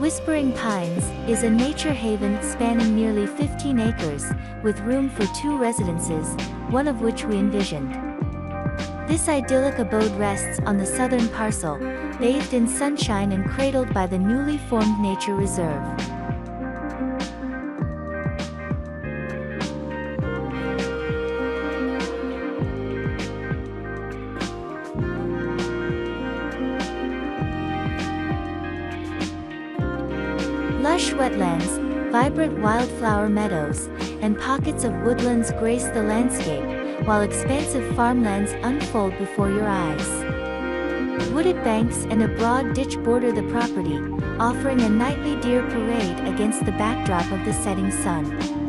Whispering Pines is a nature haven spanning nearly 15 acres, with room for 2 residences, one of which we envisioned. This idyllic abode rests on the southern parcel, bathed in sunshine and cradled by the newly formed nature reserve. Lush wetlands, vibrant wildflower meadows, and pockets of woodlands grace the landscape, while expansive farmlands unfold before your eyes. Wooded banks and a broad ditch border the property, offering a nightly deer parade against the backdrop of the setting sun.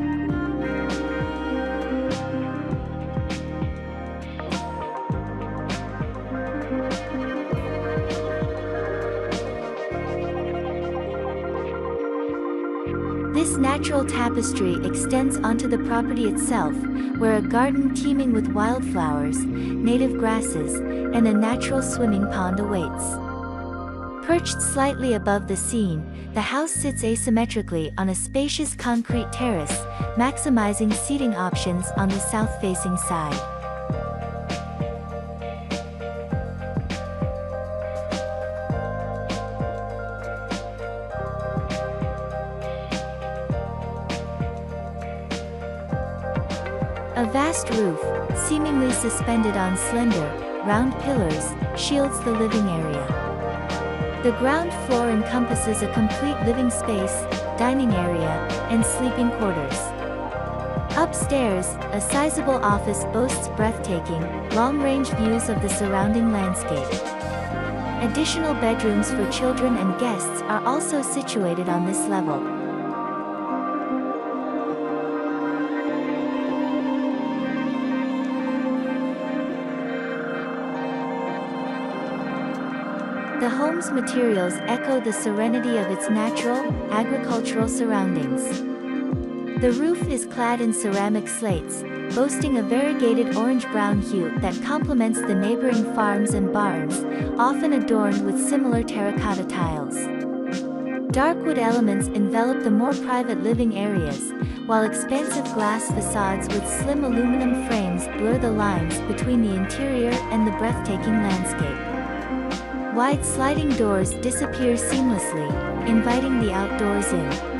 This natural tapestry extends onto the property itself, where a garden teeming with wildflowers, native grasses, and a natural swimming pond awaits. Perched slightly above the scene, the house sits asymmetrically on a spacious concrete terrace, maximizing seating options on the south-facing side. A vast roof, seemingly suspended on slender, round pillars, shields the living area. The ground floor encompasses a complete living space, dining area, and sleeping quarters. Upstairs, a sizable office boasts breathtaking, long-range views of the surrounding landscape. Additional bedrooms for children and guests are also situated on this level. The home's materials echo the serenity of its natural, agricultural surroundings. The roof is clad in ceramic slates, boasting a variegated orange-brown hue that complements the neighboring farms and barns, often adorned with similar terracotta tiles. Dark wood elements envelop the more private living areas, while expansive glass facades with slim aluminum frames blur the lines between the interior and the breathtaking landscape. Wide sliding doors disappear seamlessly, inviting the outdoors in.